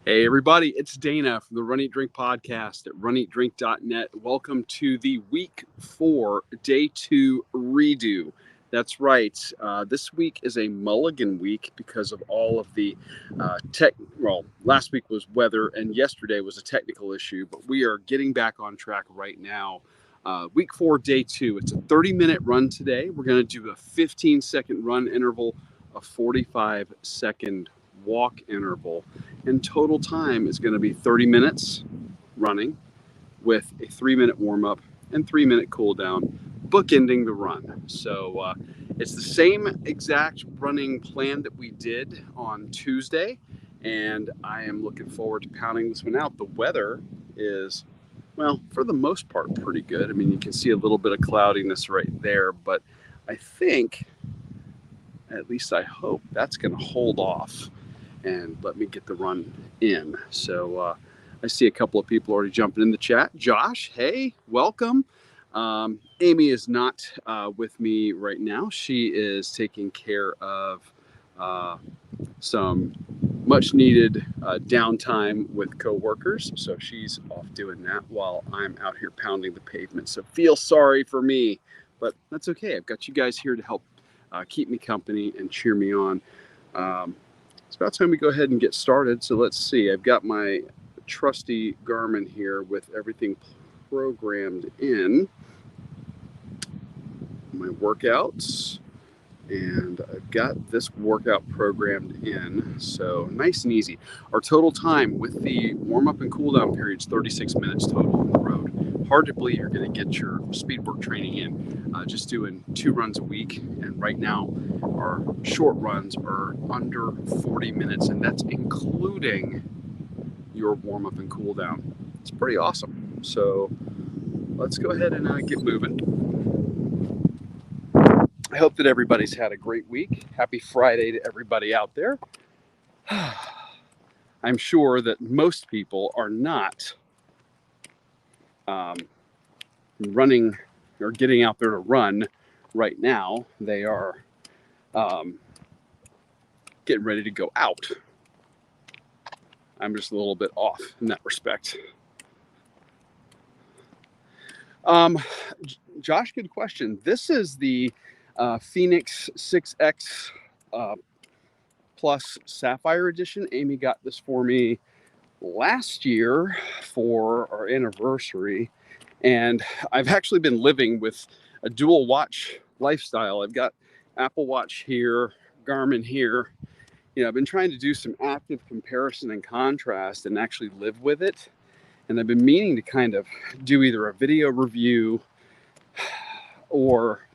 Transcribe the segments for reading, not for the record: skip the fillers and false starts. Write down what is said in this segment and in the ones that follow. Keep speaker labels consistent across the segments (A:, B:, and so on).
A: Hey everybody, it's Dana from the Run Eat Drink podcast at runeatdrink.net. Welcome to the week 4, day 2 redo. That's right. This week is a mulligan week because of all of the last week was weather and yesterday was a technical issue, but we are getting back on track right now. Week 4, day 2. It's a 30-minute run today. We're going to do a 15-second run interval, a 45-second walk interval, and total time is going to be 30 minutes running with a 3-minute warm-up and 3-minute cool down, bookending the run. So it's the same exact running plan that we did on Tuesday, and I am looking forward to pounding this one out. The weather is, well, for the most part, pretty good. I mean, you can see a little bit of cloudiness right there, but I think, at least I hope, that's going to hold off and let me get the run in. So I see a couple of people already jumping in the chat. Josh, hey, welcome. Amy is not with me right now. She is taking care of some much needed downtime with coworkers. So she's off doing that while I'm out here pounding the pavement. So feel sorry for me, but that's okay. I've got you guys here to help keep me company and cheer me on. It's about time we go ahead and get started. So let's see. I've got my trusty Garmin here with everything programmed in. My workouts. And I've got this workout programmed in. So nice and easy. Our total time with the warm-up and cool-down period is 36 minutes total on the road. Hard to believe you're going to get your speed work training in just doing 2 runs a week. And right now, our short runs are under 40 minutes, and that's including your warm-up and cool-down. It's pretty awesome. So let's go ahead and get moving. I hope that everybody's had a great week. Happy Friday to everybody out there. I'm sure that most people are not running or getting out there to run right now. They are getting ready to go out. I'm just a little bit off in that respect. Josh, good question. This is the Phoenix 6X Plus Sapphire Edition. Amy got this for me last year for our anniversary, and I've actually been living with a dual watch lifestyle. I've got Apple Watch here, Garmin here. You know, I've been trying to do some active comparison and contrast and actually live with it. And I've been meaning to kind of do either a video review or,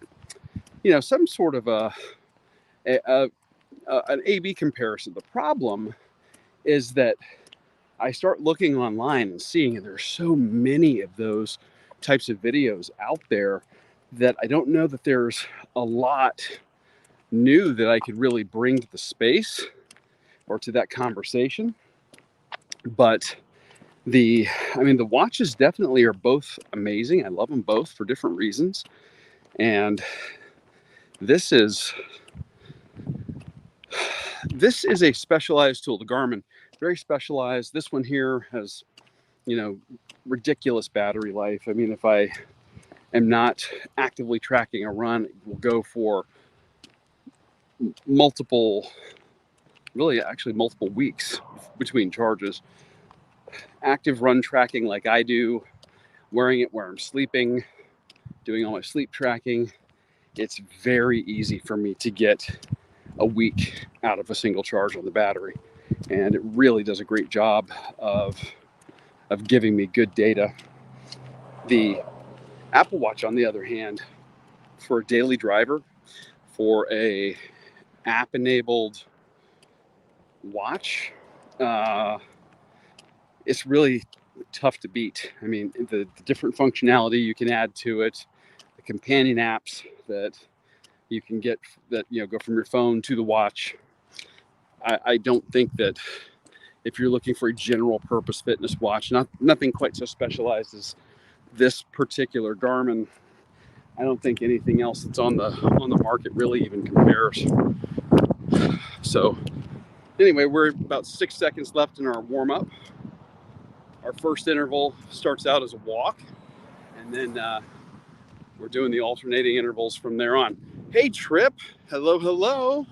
A: you know, some sort of an A/B comparison. The problem is that I start looking online and seeing, and there's so many of those types of videos out there that I don't know that there's a lot new that I could really bring to the space or to that conversation. But the watches definitely are both amazing. I love them both for different reasons. And this is a specialized tool. The Garmin, very specialized. This one here has, you know, ridiculous battery life. I mean, if I am not actively tracking a run, it will go for multiple weeks between charges. Active run tracking like I do, wearing it where I'm sleeping, doing all my sleep tracking, it's very easy for me to get a week out of a single charge on the battery. And it really does a great job of giving me good data. The Apple Watch, on the other hand, for a daily driver, for a app-enabled watch, it's really tough to beat. I mean, the different functionality you can add to it, the companion apps that you can get that, you know, go from your phone to the watch. I don't think that if you're looking for a general purpose fitness watch, nothing quite so specialized as this particular Garmin, I don't think anything else that's on the market really even compares. So Anyway, we're about 6 seconds left in our warm-up. Our first interval starts out as a walk, and then we're doing the alternating intervals from there on. Hey, Trip. Hello, hello.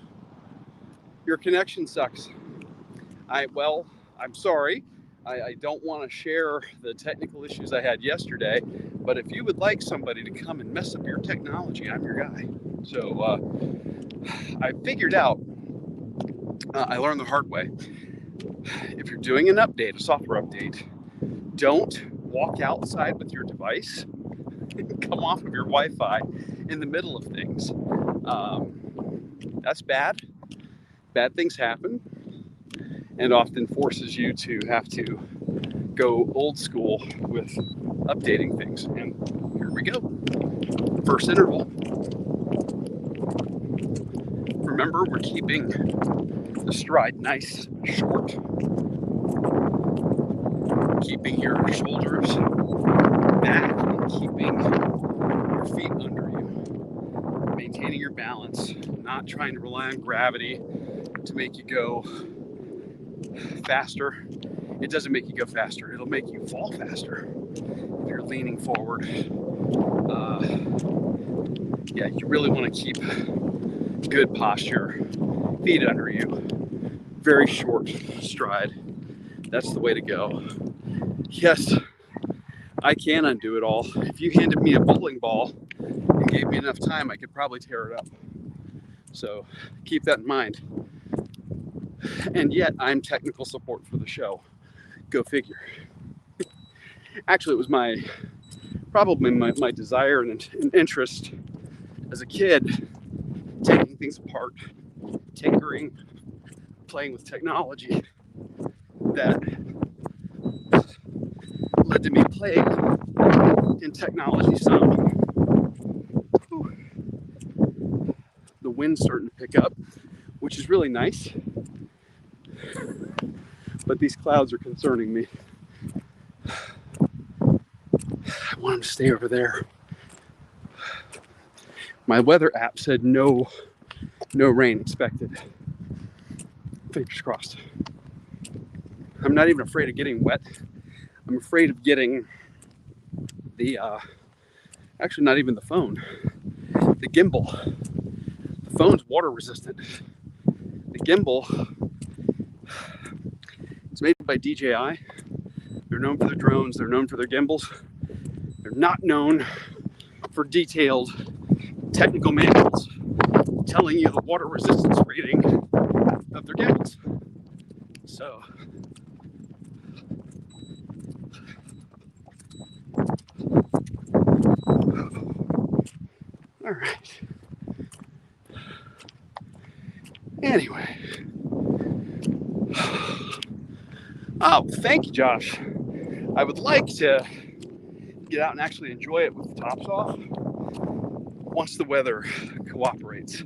A: Your connection sucks. I'm sorry. I don't want to share the technical issues I had yesterday, but if you would like somebody to come and mess up your technology, I'm your guy. So I figured out, I learned the hard way. If you're doing an update, a software update, don't walk outside with your device and come off of your Wi-Fi in the middle of things. That's bad. Bad things happen, and often forces you to have to go old school with updating things. And here we go. First interval. Remember, we're keeping the stride nice and short. Keeping your shoulders back and keeping your feet under you. Maintaining your balance, not trying to rely on gravity to make you go faster. It doesn't make you go faster. It'll make you fall faster if you're leaning forward. You really want to keep good posture, feet under you, very short stride. That's the way to go. Yes, I can undo it all. If you handed me a bowling ball and gave me enough time, I could probably tear it up. So keep that in mind. And yet I'm technical support for the show. Go figure. Actually, it was probably my desire and interest as a kid, taking things apart, tinkering, playing with technology, that led to me playing in technology some. Whew. The wind's starting to pick up, which is really nice, but these clouds are concerning me. I want them to stay over there. My weather app said no rain expected. Fingers crossed. I'm not even afraid of getting wet. I'm afraid of getting actually not even the phone, the gimbal. The phone's water resistant. The gimbal, it's made by DJI. They're known for their drones. They're known for their gimbals. They're not known for detailed technical manuals telling you the water resistance rating of their gimbals. So all right. Anyway. Oh, thank you, Josh. I would like to get out and actually enjoy it with the tops off once the weather cooperates.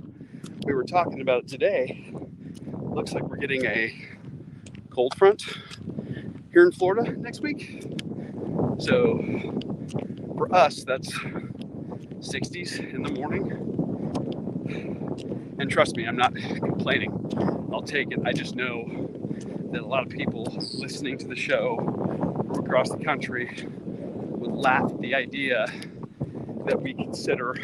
A: We were talking about it today. Looks like we're getting a cold front here in Florida next week. So for us, that's 60s in the morning. And trust me, I'm not complaining. I'll take it. I just know that a lot of people listening to the show from across the country would laugh at the idea that we consider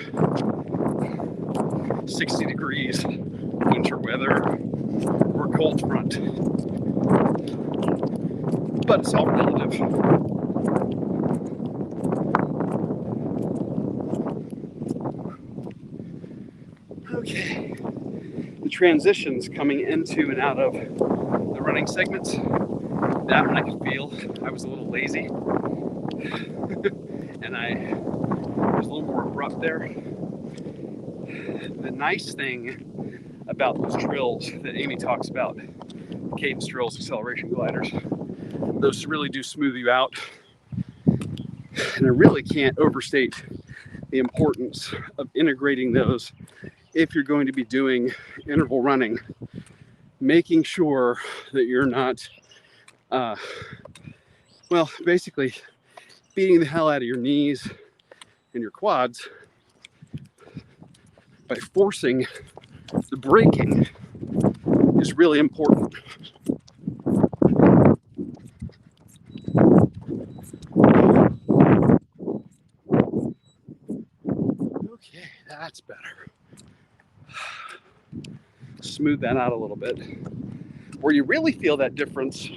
A: 60 degrees winter weather or cold front. But it's all relative. Okay. The transitions coming into and out of the running segments, that one I could feel. I was a little lazy. And I was a little more abrupt there. The nice thing about those drills that Amy talks about, cadence drills, acceleration gliders, those really do smooth you out. And I really can't overstate the importance of integrating those if you're going to be doing interval running, making sure that you're not, basically beating the hell out of your knees and your quads by forcing the braking is really important. Okay, that's better. Smooth that out a little bit. Where you really feel that difference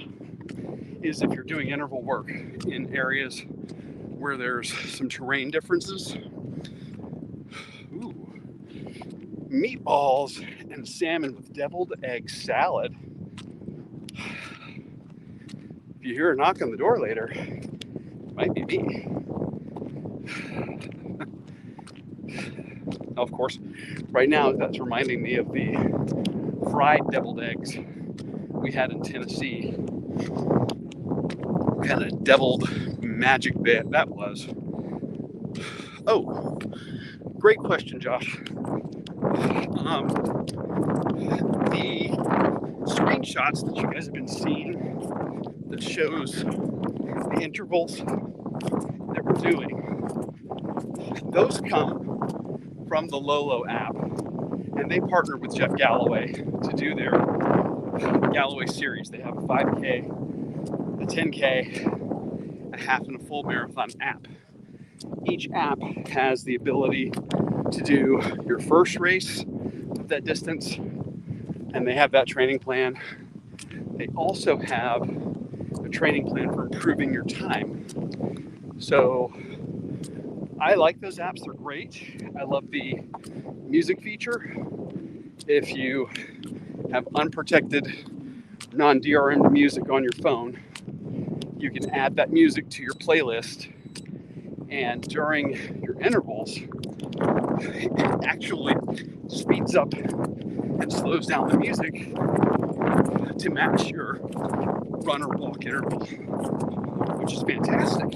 A: is if you're doing interval work in areas where there's some terrain differences. Ooh. Meatballs and salmon with deviled egg salad. If you hear a knock on the door later, it might be me. Of course, right now that's reminding me of the fried deviled eggs we had in Tennessee. What kind of deviled magic bit that was. Oh, great question, Josh. The screenshots that you guys have been seeing that shows the intervals that we're doing, those come from the Lolo app, and they partner with Jeff Galloway to do their Galloway series. They have a 5K, a 10K, a half, and a full marathon app. Each app has the ability to do your first race of that distance, and they have that training plan. They also have a training plan for improving your time. So I like those apps, they're great. I love the music feature. If you have unprotected non-DRM music on your phone, you can add that music to your playlist, and during your intervals, it actually speeds up and slows down the music to match your run or walk interval, which is fantastic.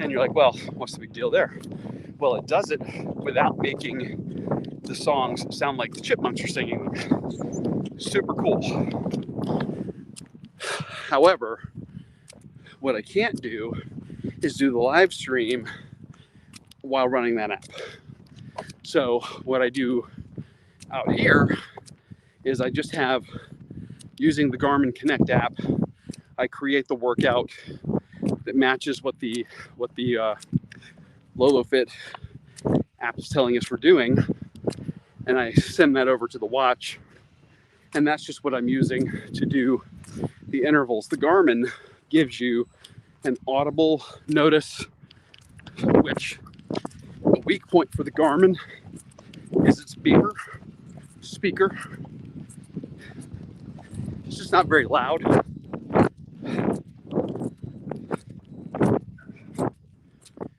A: And you're like, well, what's the big deal there? Well, it does it without making the songs sound like the chipmunks are singing them. Super cool. However, what I can't do is do the live stream while running that app. So what I do out here is I just have, using the Garmin Connect app, I create the workout that matches what the LoloFit app is telling us we're doing, and I send that over to the watch, and that's just what I'm using to do the intervals. The Garmin gives you an audible notice, which a weak point for the Garmin is its speaker. It's just not very loud.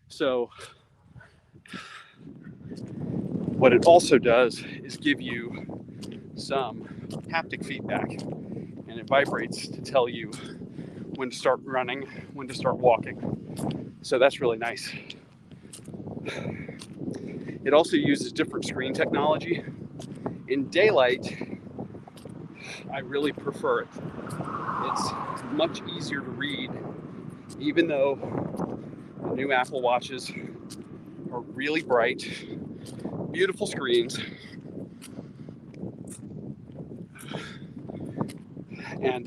A: So what it also does is give you some haptic feedback, and it vibrates to tell you when to start running, when to start walking. So that's really nice. It also uses different screen technology. In daylight, I really prefer it. It's much easier to read, even though the new Apple Watches are really bright, beautiful screens. And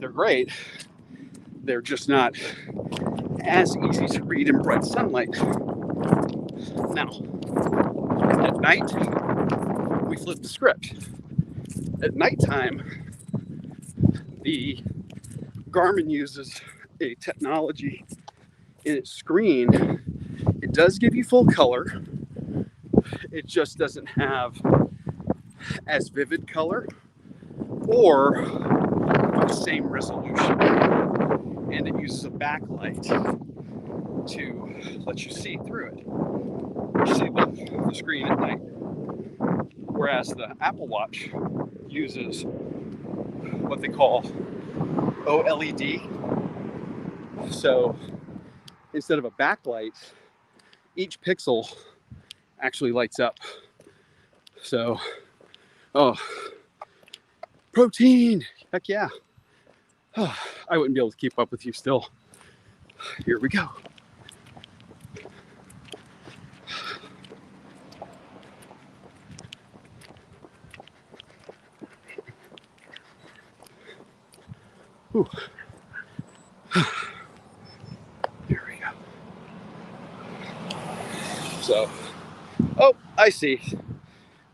A: they're great. They're just not as easy to read in bright sunlight. Now, at night, we flip the script. At nighttime, the Garmin uses a technology in its screen. It does give you full color. It just doesn't have as vivid color or the same resolution. And it uses a backlight to let you see through it. You see the screen at night. Whereas the Apple Watch uses what they call OLED. So instead of a backlight, each pixel actually lights up. So, protein, heck yeah. I wouldn't be able to keep up with you still. Here we go. Whew. Here we go. So, oh, I see.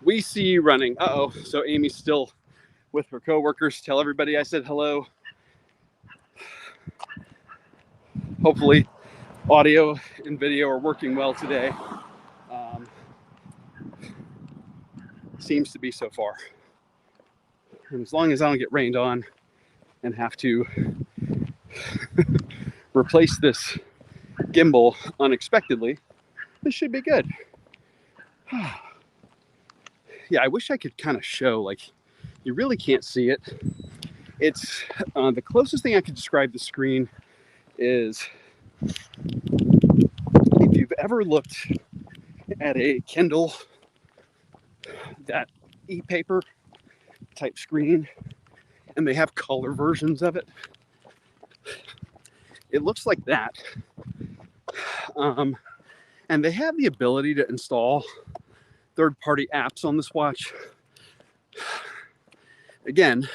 A: We see you running. Uh-oh. So Amy's still with her coworkers. Tell everybody I said hello. Hopefully audio and video are working well today. Seems to be so far. And as long as I don't get rained on and have to replace this gimbal unexpectedly, this should be good. Yeah, I wish I could kind of show, like, you really can't see it. It's the closest thing I could describe the screen is if you've ever looked at a Kindle, that e-paper type screen, and they have color versions of it. It looks like that. And they have the ability to install third-party apps on this watch. Again,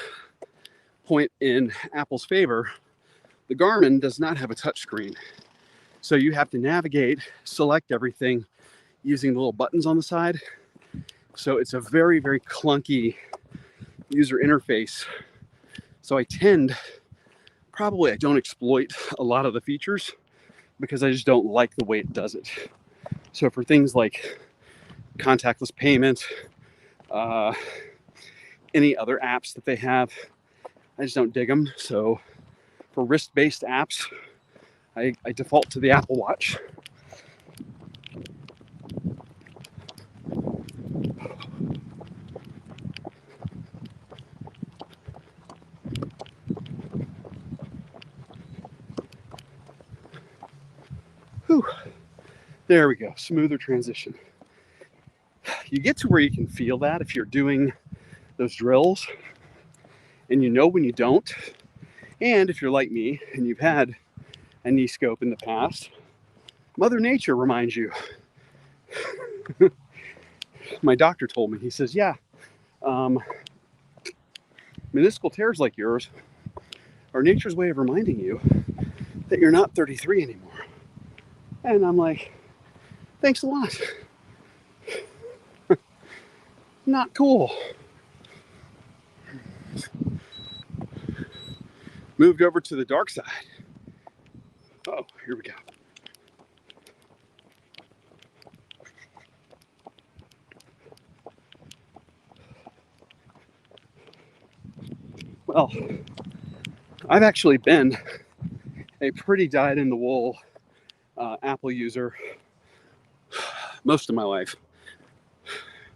A: point in Apple's favor, the Garmin does not have a touchscreen. So you have to navigate, select everything using the little buttons on the side. So it's a very, very clunky user interface. So I don't exploit a lot of the features because I just don't like the way it does it. So for things like contactless payment, any other apps that they have, I just don't dig them. So for wrist-based apps, I default to the Apple Watch. Whew. There we go, smoother transition. You get to where you can feel that if you're doing those drills and you know when you don't. And if you're like me and you've had a knee scope in the past, Mother Nature reminds you. My doctor told me, he says, yeah, meniscal tears like yours are nature's way of reminding you that you're not 33 anymore. And I'm like, thanks a lot. Not cool. Moved over to the dark side. Oh, here we go. Well, I've actually been a pretty dyed-in-the-wool Apple user most of my life,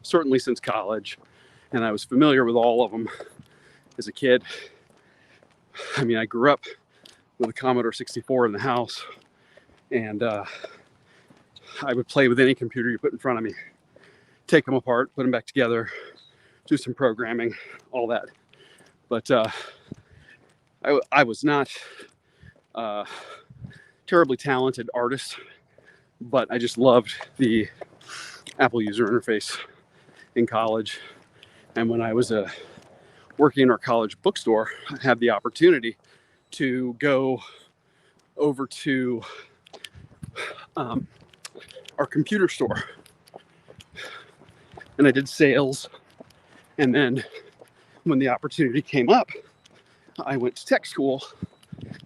A: certainly since college, and I was familiar with all of them as a kid. I mean, I grew up with a Commodore 64 in the house, and I would play with any computer you put in front of me, take them apart, put them back together, do some programming, all that. But I was not a terribly talented artist, but I just loved the Apple user interface in college. And when I was working in our college bookstore, I had the opportunity to go over to our computer store. And I did sales. And then when the opportunity came up, I went to tech school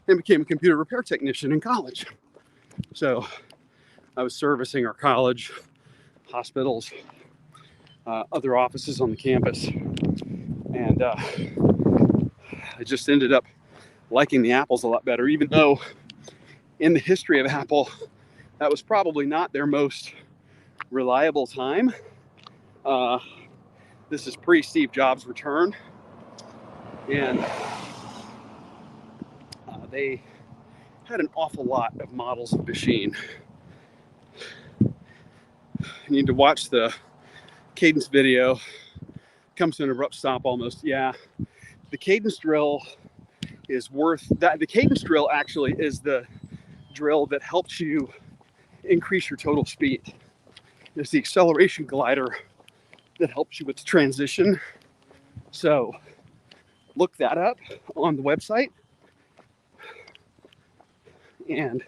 A: and became a computer repair technician in college. So I was servicing our college, hospitals, other offices on the campus. And I just ended up liking the Apples a lot better, even though in the history of Apple, that was probably not their most reliable time. This is pre-Steve Jobs' return. And they had an awful lot of models of machine. You need to watch the cadence video. Comes to an abrupt stop almost. Yeah, the cadence drill is worth that. The cadence drill actually is the drill that helps you increase your total speed. It's the acceleration glider that helps you with the transition. So look that up on the website. And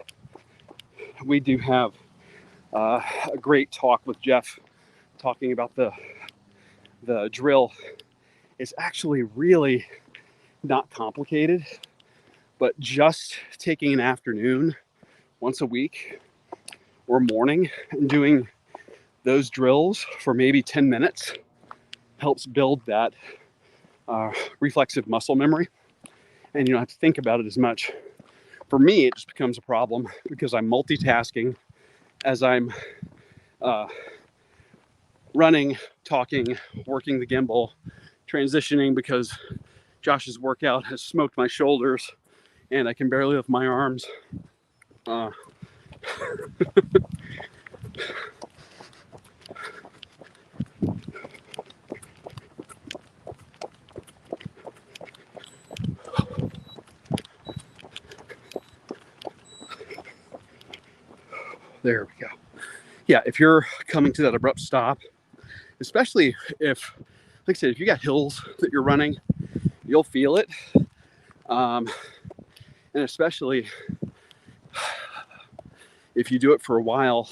A: we do have a great talk with Jeff talking about the drill. It's actually really not complicated, but just taking an afternoon once a week or morning and doing those drills for maybe 10 minutes helps build that reflexive muscle memory. And you don't have to think about it as much. For me, it just becomes a problem because I'm multitasking as I'm running, talking, working the gimbal, transitioning because Josh's workout has smoked my shoulders and I can barely lift my arms. There we go. Yeah, if you're coming to that abrupt stop, especially if, like I said, if you got hills that you're running, you'll feel it. And especially if you do it for a while,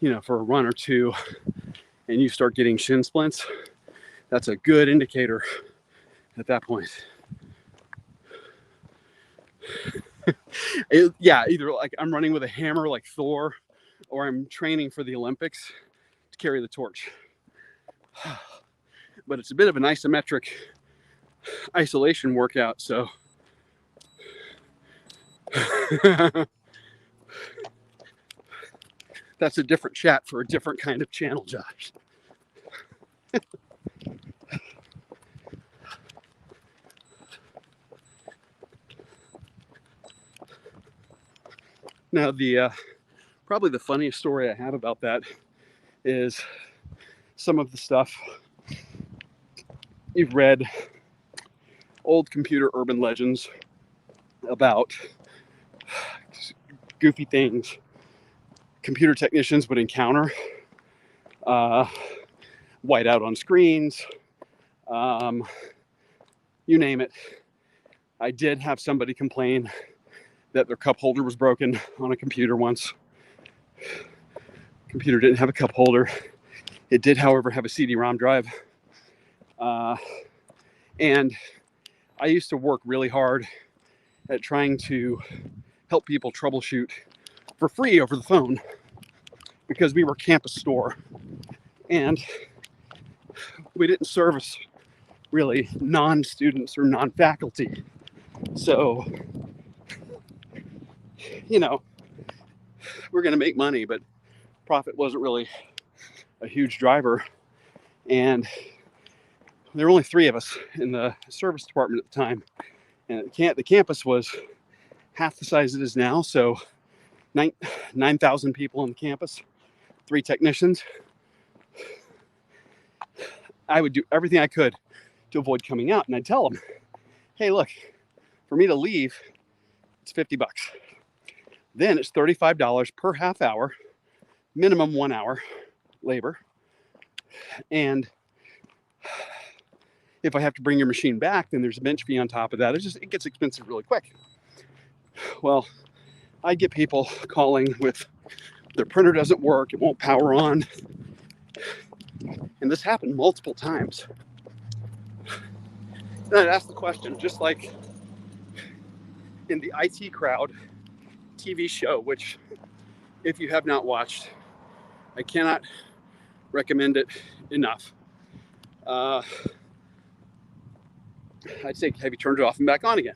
A: you know, for a run or two, and you start getting shin splints, that's a good indicator at that point. Yeah, either like I'm running with a hammer like Thor, or I'm training for the Olympics to carry the torch. But it's a bit of an isometric isolation workout, so that's a different chat for a different kind of channel, Josh. Now, probably the funniest story I have about that is some of the stuff you've read, old computer urban legends about goofy things computer technicians would encounter, whiteout on screens, you name it. I did have somebody complain that their cup holder was broken on a computer once. Computer didn't have a cup holder. It did, however, have a CD-ROM drive. And I used to work really hard at trying to help people troubleshoot for free over the phone because we were a campus store and we didn't service really non-students or non-faculty. So, you know, we're going to make money, but profit wasn't really a huge driver. And there were only 3 of us in the service department at the time. And the campus was half the size it is now. So 9,000 people on the campus, 3 technicians. I would do everything I could to avoid coming out. And I'd tell them, hey, look, for me to leave, it's $50. Then it's $35 per half hour, minimum 1 hour labor. And if I have to bring your machine back, then there's a bench fee on top of that. It gets expensive really quick. Well, I get people calling with their printer doesn't work, it won't power on. And this happened multiple times. And I'd ask the question, just like in the IT Crowd TV show, which if you have not watched, I cannot recommend it enough. I'd say, have you turned it off and back on again?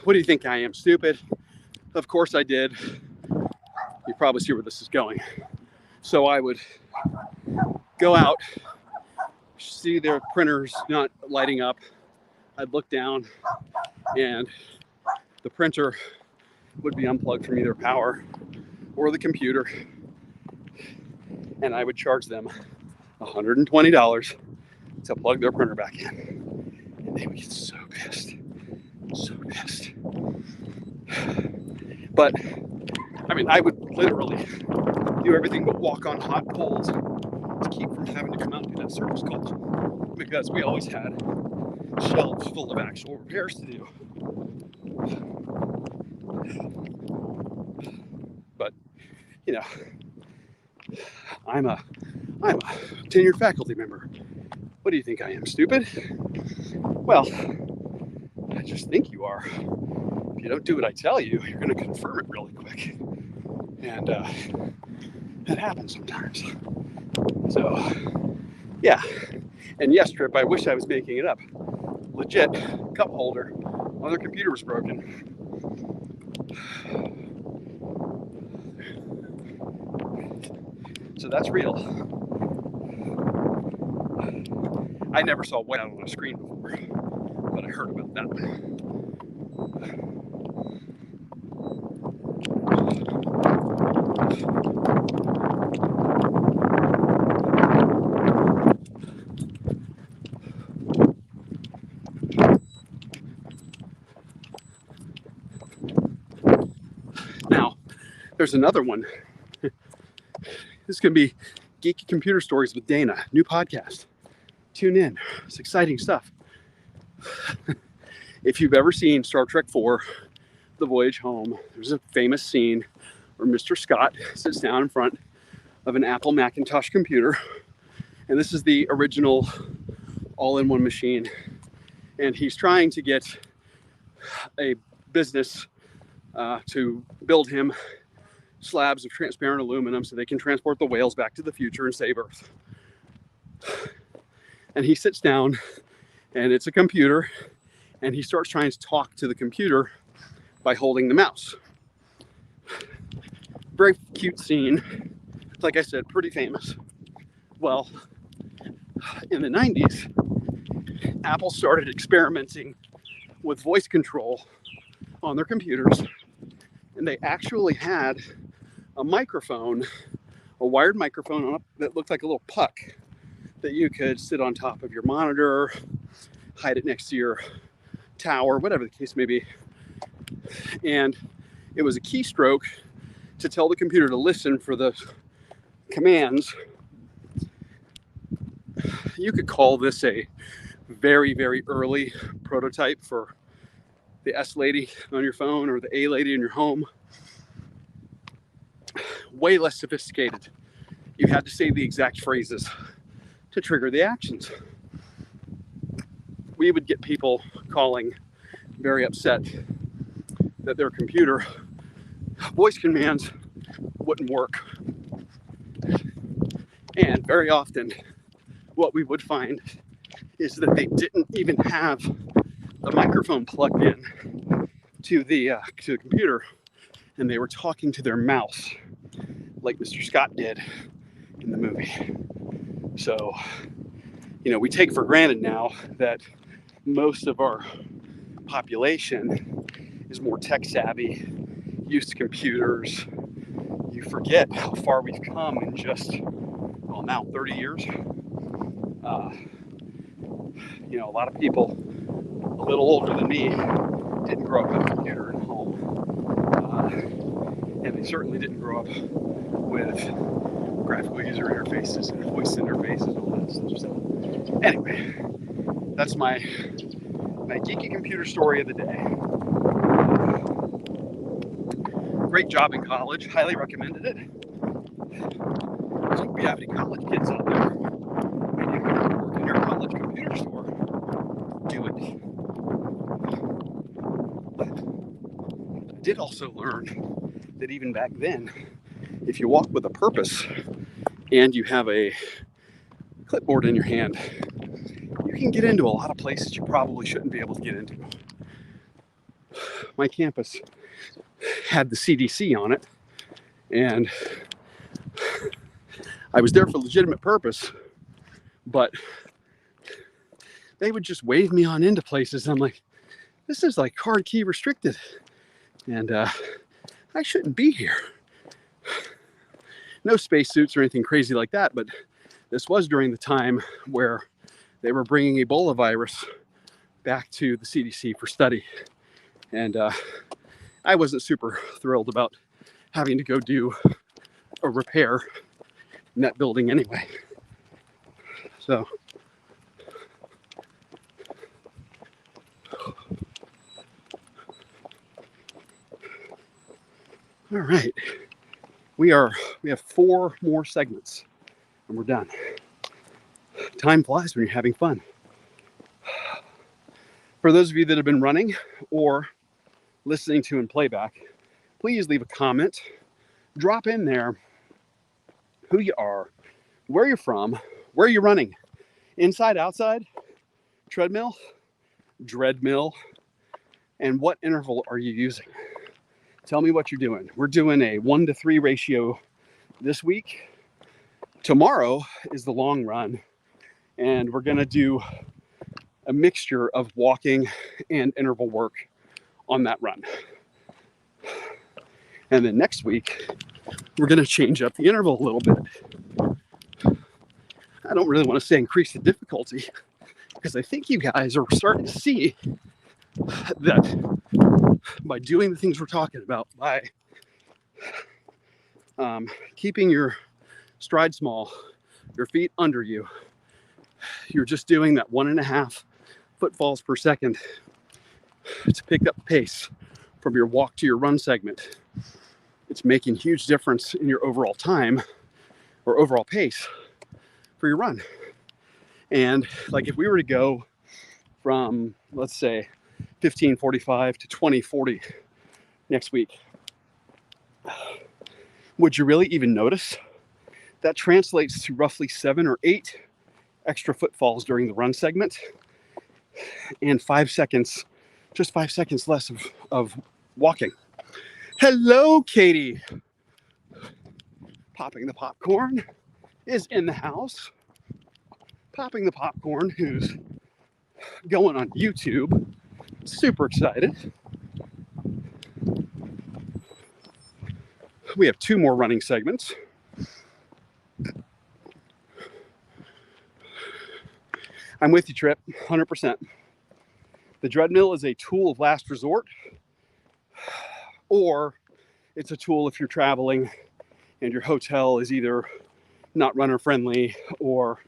A: What do you think I am, stupid? Of course I did. You probably see where this is going. So I would go out, see their printers not lighting up. I'd look down and the printer would be unplugged from either power or the computer. And I would charge them $120 to plug their printer back in. And they would get so pissed. So pissed. But, I mean, I would literally do everything but walk on hot coals to keep from having to come out and do that service call. Because we always had shelves full of actual repairs to do. But, you know, I'm a tenured faculty member. What do you think I am, stupid? Well, I just think you are. If you don't do what I tell you, you're going to confirm it really quick. And it happens sometimes. So, yeah. And yes, Trip, I wish I was making it up. Legit, cup holder on their computer was broken. So that's real. I never saw whiteout on a screen before, but I heard about that one. Now, there's another one. This could be Geeky Computer Stories with Dana, new podcast. Tune in. It's exciting stuff. If you've ever seen Star Trek IV, The Voyage Home, there's a famous scene where Mr. Scott sits down in front of an Apple Macintosh computer. And this is the original all-in-one machine. And he's trying to get a business to build him slabs of transparent aluminum so they can transport the whales back to the future and save Earth. And he sits down, and it's a computer, and he starts trying to talk to the computer by holding the mouse. Very cute scene. Like I said, pretty famous. Well, in the 90s, Apple started experimenting with voice control on their computers, and they actually had a microphone, a wired microphone that looked like a little puck that you could sit on top of your monitor, hide it next to your tower, whatever the case may be. And it was a keystroke to tell the computer to listen for the commands. You could call this a very, very early prototype for the S lady on your phone or the A lady in your home. Way less sophisticated. You had to say the exact phrases to trigger the actions. We would get people calling very upset that their computer voice commands wouldn't work. And very often what we would find is that they didn't even have the microphone plugged in to the computer, and they were talking to their mouse like Mr. Scott did in the movie. So, you know, we take for granted now that most of our population is more tech savvy, used to computers. You forget how far we've come in just, well, now 30 years. You know, a lot of people a little older than me didn't grow up with a computer at home. And they certainly didn't grow up with graphical user interfaces and voice interfaces and all that stuff. So anyway, that's my geeky computer story of the day. Great job in college. Highly recommended it. So if you have any college kids out there and you can work in your college computer store, do it. I did also learn that even back then, if you walk with a purpose and you have a clipboard in your hand, you can get into a lot of places you probably shouldn't be able to get into. My campus had the CDC on it, and I was there for legitimate purpose, but they would just wave me on into places. I'm like, this is like hard key restricted, and I shouldn't be here. No spacesuits or anything crazy like that, but this was during the time where they were bringing Ebola virus back to the CDC for study. And I wasn't super thrilled about having to go do a repair in that building anyway. So All right. We have 4 more segments and we're done. Time flies when you're having fun. For those of you that have been running or listening to in playback, please leave a comment. Drop in there who you are, where you're from, where you're running. Inside, outside, treadmill, dreadmill, and what interval are you using? Tell me what you're doing. We're doing a 1-to-3 ratio this week. Tomorrow is the long run, and we're going to do a mixture of walking and interval work on that run. And then next week, we're going to change up the interval a little bit. I don't really want to say increase the difficulty, because I think you guys are starting to see that by doing the things we're talking about, by keeping your stride small, your feet under you, you're just doing that 1.5 footfalls per second to pick up pace from your walk to your run segment. It's making a huge difference in your overall time or overall pace for your run. And like if we were to go from, let's say, 15:45 to 20:40 next week, would you really even notice? That translates to roughly 7 or 8 extra footfalls during the run segment and 5 seconds, just 5 seconds less of walking. Hello, Katie. Popping the Popcorn is in the house. Popping the Popcorn, who's going on YouTube. Super excited. We have 2 more running segments. I'm with you, Trip, 100%. The treadmill is a tool of last resort, or it's a tool if you're traveling and your hotel is either not runner friendly or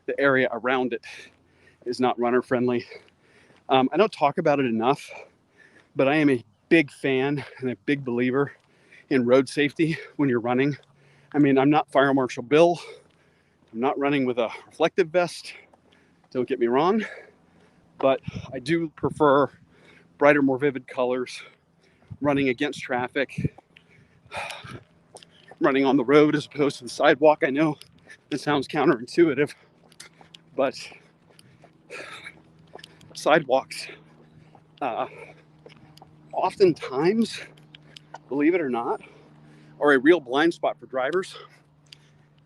A: the area around it is not runner friendly. I don't talk about it enough, but I am a big fan and a big believer in road safety when you're running. I mean, I'm not Fire Marshal Bill. I'm not running with a reflective vest. Don't get me wrong, but I do prefer brighter, more vivid colors, running against traffic, running on the road as opposed to the sidewalk. I know it sounds counterintuitive, but sidewalks oftentimes, believe it or not, are a real blind spot for drivers,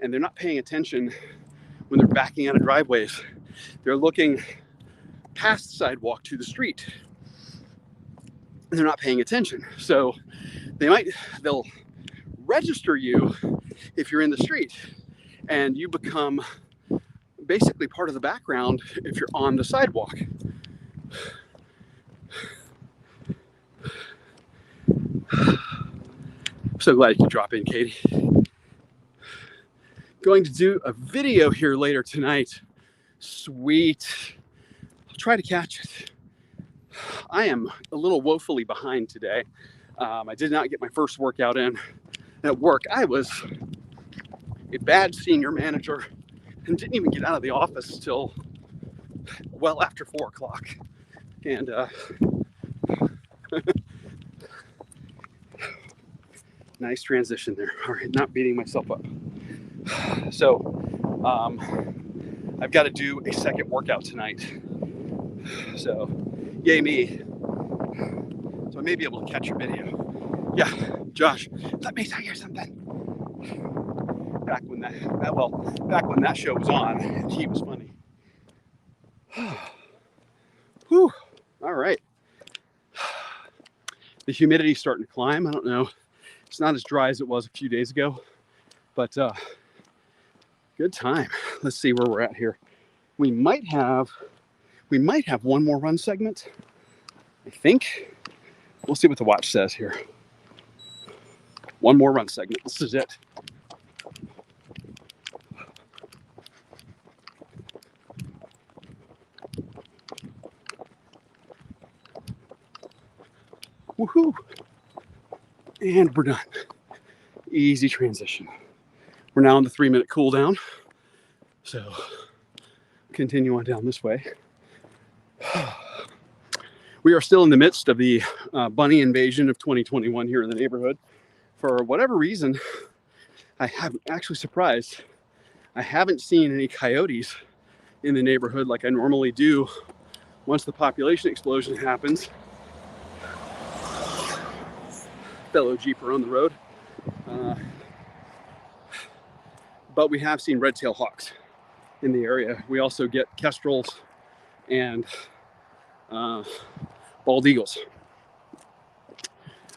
A: and they're not paying attention when they're backing out of driveways. They're looking past the sidewalk to the street, and they're not paying attention. So they'll register you if you're in the street, and you become basically part of the background if you're on the sidewalk. I'm so glad you could drop in, Katie. Going to do a video here later tonight. Sweet. I'll try to catch it. I am a little woefully behind today. I did not get my first workout in at work. I was a bad senior manager and didn't even get out of the office till well after 4 o'clock. And nice transition there. All right, not beating myself up. So I've got to do a second workout tonight. So yay me. So I may be able to catch your video. Yeah, Josh, let me tell you something. Back when that show was on, he was funny. Whew. All right. The humidity's starting to climb. I don't know. It's not as dry as it was a few days ago, but good time. Let's see where we're at here. We might have one more run segment, I think. We'll see what the watch says here. One more run segment. This is it. Woohoo! And we're done. Easy transition. We're now in the 3-minute cooldown. So continue on down this way. We are still in the midst of the bunny invasion of 2021 here in the neighborhood. For whatever reason, I haven't actually surprised. I haven't seen any coyotes in the neighborhood like I normally do once the population explosion happens. Fellow Jeeper on the road. But we have seen red-tailed hawks in the area. We also get kestrels and bald eagles.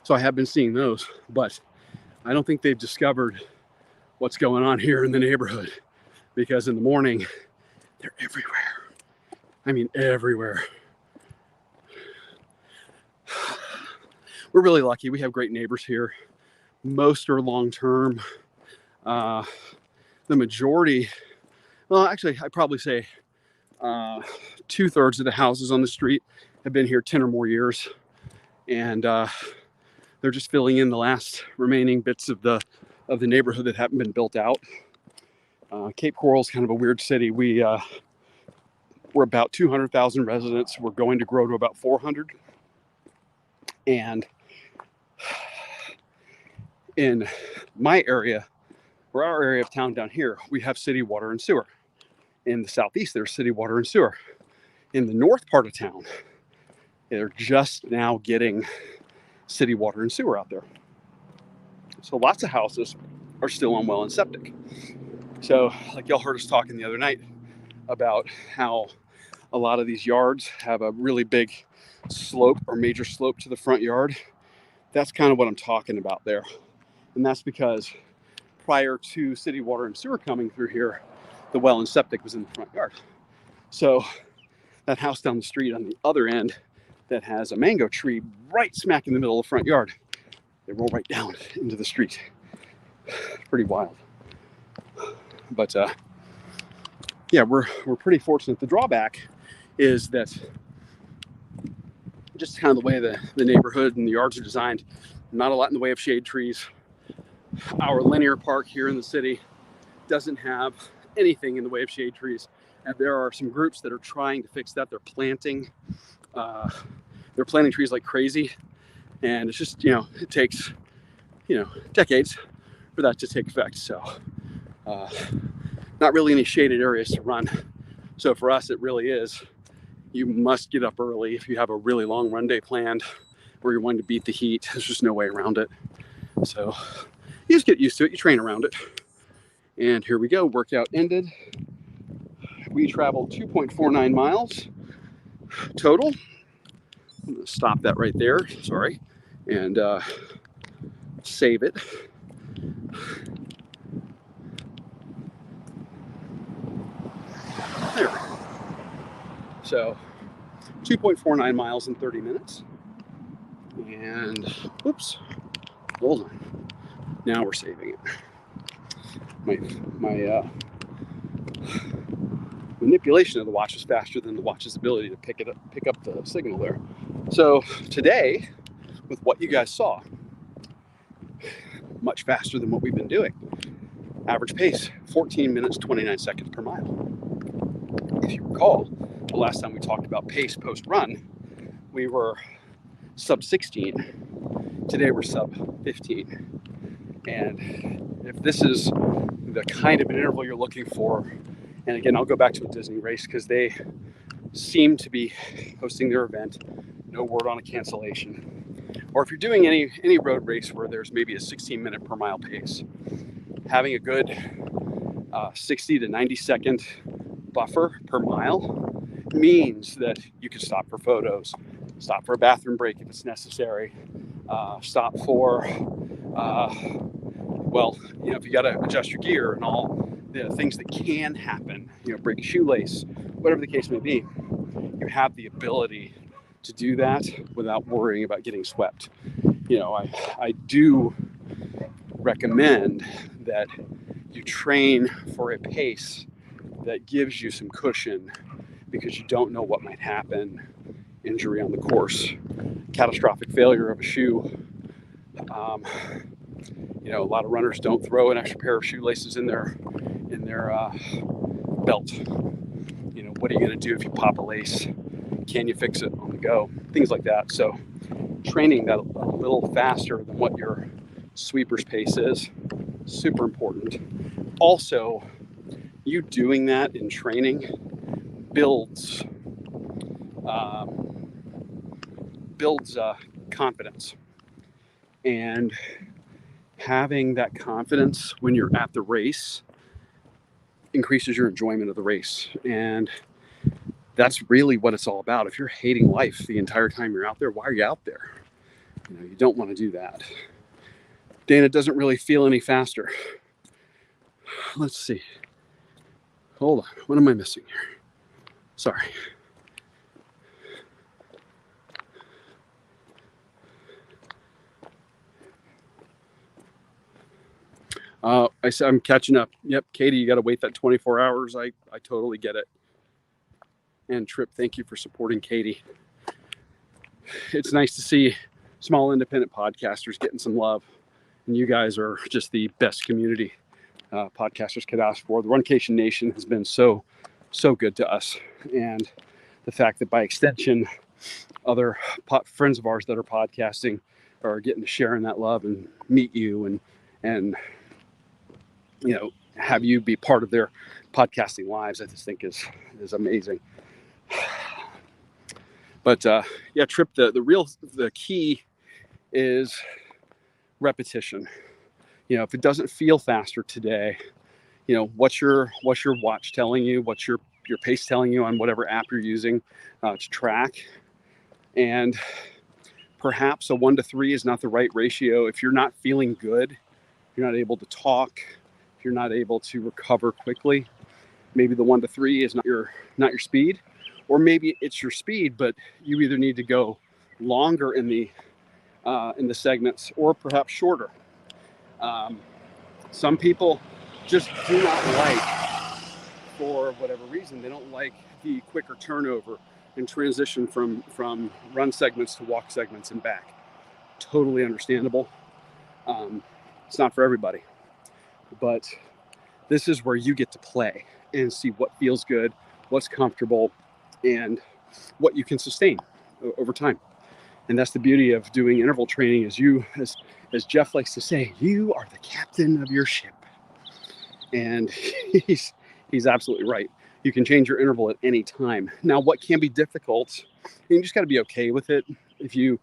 A: So I have been seeing those, but I don't think they've discovered what's going on here in the neighborhood, because in the morning, they're everywhere. I mean, everywhere. We're really lucky. We have great neighbors here. Most are long-term. The majority, well, actually, I'd probably say 2/3 of the houses on the street have been here 10 or more years. And they're just filling in the last remaining bits of the neighborhood that haven't been built out. Cape Coral is kind of a weird city. We're about 200,000 residents. We're going to grow to about 400. And in my area, or our area of town down here, we have city water and sewer. In the southeast, there's city water and sewer. In the north part of town, they're just now getting city water and sewer out there. So lots of houses are still on well and septic. So like y'all heard us talking the other night about how a lot of these yards have a really big slope or major slope to the front yard. That's kind of what I'm talking about there. And that's because prior to city water and sewer coming through here, the well and septic was in the front yard. So that house down the street on the other end that has a mango tree right smack in the middle of the front yard, they roll right down into the street. Pretty wild. But yeah, we're pretty fortunate. The drawback is that just kind of the way the neighborhood and the yards are designed, not a lot in the way of shade trees. Our linear park here in the city doesn't have anything in the way of shade trees. And there are some groups that are trying to fix that. They're planting trees like crazy. And it's just, it takes, decades for that to take effect. So not really any shaded areas to run. So for us, it really is, you must get up early if you have a really long run day planned where you're wanting to beat the heat. There's just no way around it. So you just get used to it. You train around it. And here we go. Workout ended. We traveled 2.49 miles total. I'm going to stop that right there. Sorry. And save it. There. So 2.49 miles in 30 minutes. And whoops. Hold on. Now we're saving it. My manipulation of the watch is faster than the watch's ability to pick up the signal there. So today, with what you guys saw, much faster than what we've been doing. Average pace, 14 minutes, 29 seconds per mile. If you recall, the last time we talked about pace post-run, we were sub 16. Today we're sub 15. And if this is the kind of an interval you're looking for, and again, I'll go back to a Disney race because they seem to be hosting their event, no word on a cancellation. Or if you're doing any road race where there's maybe a 16-minute per mile pace, having a good 60 to 90 second buffer per mile means that you can stop for photos, stop for a bathroom break if it's necessary, stop for, if you got to adjust your gear and all the things that can happen, break a shoelace, whatever the case may be, you have the ability to do that without worrying about getting swept. I do recommend that you train for a pace that gives you some cushion because you don't know what might happen. Injury on the course, catastrophic failure of a shoe. You know, a lot of runners don't throw an extra pair of shoelaces in their belt. You know, what are you going to do if you pop a lace? Can you fix it on the go? Things like that. So training that a little faster than what your sweeper's pace is, super important. Also, you doing that in training builds confidence, and having that confidence when you're at the race increases your enjoyment of the race. And that's really what it's all about. If you're hating life the entire time you're out there, why are you out there? You know, you don't want to do that. Dana doesn't really feel any faster. Let's see. Hold on. What am I missing here? Sorry. I said I'm catching up. Yep, Katie, you got to wait that 24 hours. I totally get it. And Trip, thank you for supporting Katie. It's nice to see small independent podcasters getting some love, and you guys are just the best community podcasters could ask for. The Runcation Nation has been so good to us, and the fact that by extension, other friends of ours that are podcasting are getting to share in that love and meet you and you know, have you be part of their podcasting lives, I just think is amazing. But yeah, Trip, the key is repetition. You know, if it doesn't feel faster today, you know, what's your watch telling you? What's your pace telling you on whatever app you're using to track? And perhaps a 1 to 3 is not the right ratio. If you're not feeling good, you're not able to talk, if you're not able to recover quickly, maybe the 1 to 3 is not your speed, or maybe it's your speed, but you either need to go longer in the segments or perhaps shorter. Some people just do not like, for whatever reason, they don't like the quicker turnover and transition from run segments to walk segments and back. Totally understandable. It's not for everybody, but this is where you get to play and see what feels good, what's comfortable, and what you can sustain over time. And that's the beauty of doing interval training, is you, as Jeff likes to say, you are the captain of your ship. And he's absolutely right. You can change your interval at any time. Now, what can be difficult, you just got to be okay with it. If you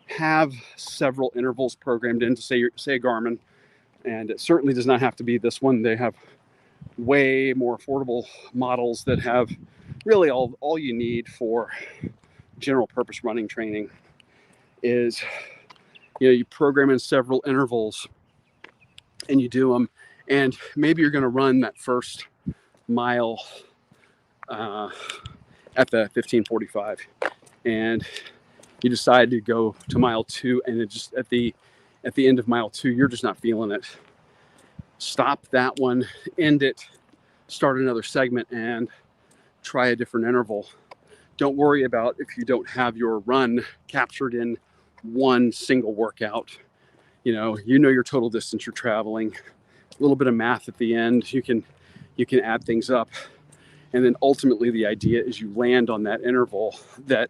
A: have several intervals programmed into, say a Garmin, and it certainly does not have to be this one. They have way more affordable models that have really all you need for general purpose running training is, you know, you program in several intervals and you do them, and maybe you're going to run that first mile at the 15:45, and you decide to go to mile 2, and it just at the end of mile 2, you're just not feeling it. Stop that one, end it, start another segment, and try a different interval. Don't worry about if you don't have your run captured in one single workout. You know your total distance you're traveling. A little bit of math at the end. You can add things up, and then ultimately the idea is you land on that interval that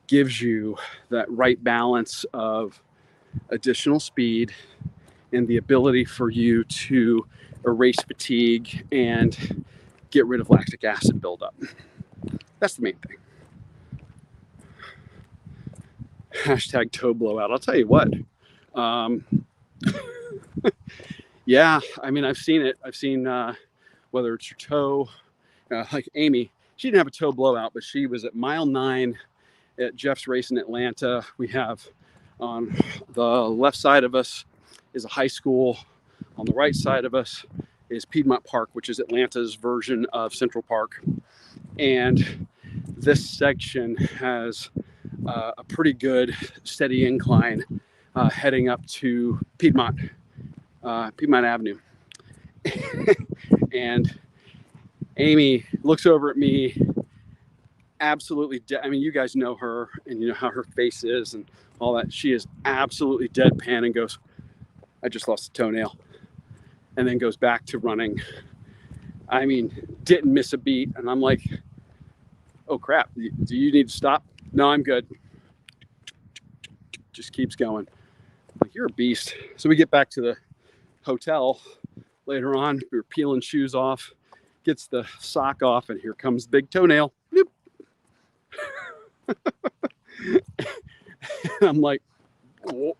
A: gives you that right balance of additional speed and the ability for you to erase fatigue and get rid of lactic acid buildup. That's the main thing. Hashtag toe blowout. I'll tell you what. Yeah, I mean, I've seen it. I've seen whether it's your toe, like Amy, she didn't have a toe blowout, but she was at mile 9 at Jeff's race in Atlanta. We have on the left side of us is a high school. On the right side of us is Piedmont Park, which is Atlanta's version of Central Park. And this section has a pretty good steady incline heading up to Piedmont Avenue. And Amy looks over at me, absolutely I mean, you guys know her and you know how her face is and all that. She is absolutely deadpan and goes, I just lost a toenail. And then goes back to running. I mean, didn't miss a beat. And I'm like, oh crap, do you need to stop? No, I'm good. Just keeps going. Like, you're a beast. So we get back to the hotel later on. We were peeling shoes off, gets the sock off, and here comes the big toenail. I'm like, oh.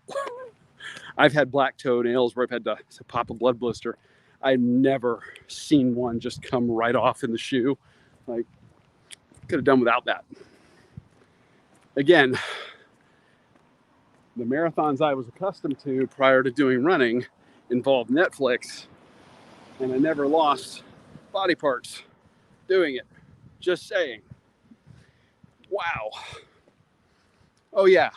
A: I've had black toenails where I've had to pop a blood blister. I've never seen one just come right off in the shoe. Like, could have done without that. Again, the marathons I was accustomed to prior to doing running involved Netflix, and I never lost body parts doing it. Just saying. Wow. Oh yeah.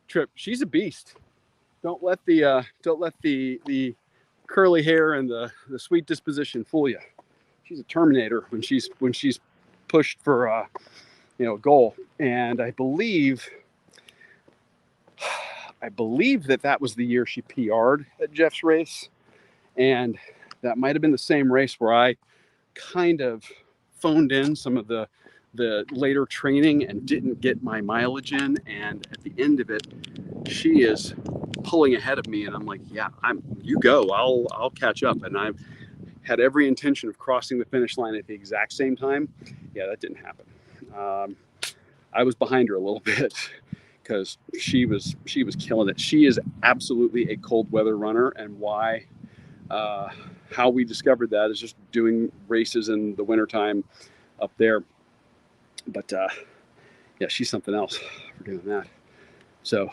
A: Trip, she's a beast. Don't let the curly hair and the sweet disposition fool you. She's a Terminator when she's pushed for a goal. And I believe that was the year she PR'd at Jeff's race, and that might have been the same race where I kind of phoned in some of the later training and didn't get my mileage in. And at the end of it, she is pulling ahead of me, and I'm like, yeah, you go, I'll catch up. And I've had every intention of crossing the finish line at the exact same time. Yeah, that didn't happen. I was behind her a little bit because she was killing it. She is absolutely a cold weather runner, and why how we discovered that is just doing races in the wintertime up there. But yeah, she's something else for doing that. So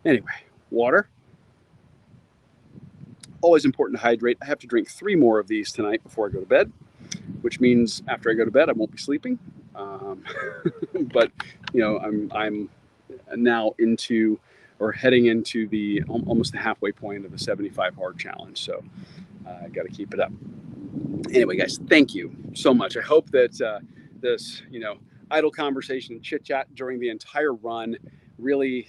A: anyway, water. Always important to hydrate. I have to drink 3 more of these tonight before I go to bed, which means after I go to bed, I won't be sleeping. But I'm now into or heading into the almost the halfway point of the 75 hard challenge. So I got to keep it up. Anyway, guys, thank you so much. I hope that this, idle conversation and chit chat during the entire run really,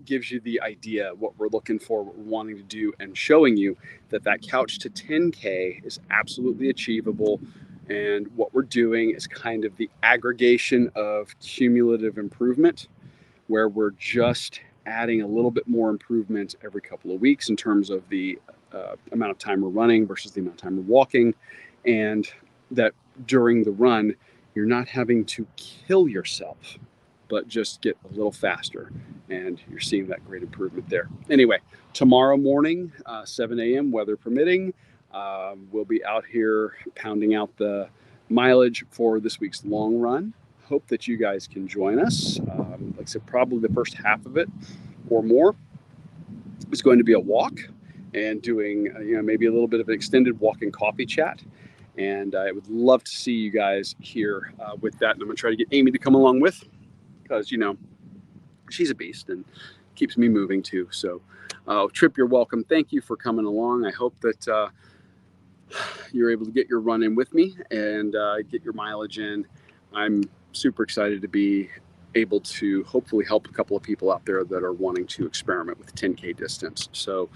A: gives you the idea of what we're looking for, what we're wanting to do, and showing you that couch to 10K is absolutely achievable. And what we're doing is kind of the aggregation of cumulative improvement, where we're just adding a little bit more improvement every couple of weeks in terms of the amount of time we're running versus the amount of time we're walking. And that during the run, you're not having to kill yourself, but just get a little faster. And you're seeing that great improvement there. Anyway, tomorrow morning, 7 a.m., weather permitting, we'll be out here pounding out the mileage for this week's long run. Hope that you guys can join us. Like I said, probably the first half of it or more is going to be a walk and doing, maybe a little bit of an extended walk and coffee chat. And I would love to see you guys here with that. And I'm going to try to get Amy to come along with, because, she's a beast and keeps me moving too. So, Trip, you're welcome. Thank you for coming along. I hope that you're able to get your run in with me and get your mileage in. I'm super excited to be able to hopefully help a couple of people out there that are wanting to experiment with 10K distance. So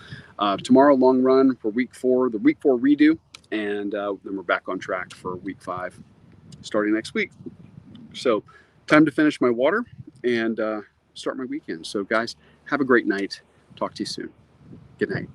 A: tomorrow, long run for week 4, the week 4 redo. And then we're back on track for week 5 starting next week. So time to finish my water and start my weekend. So guys, have a great night. Talk to you soon. Good night.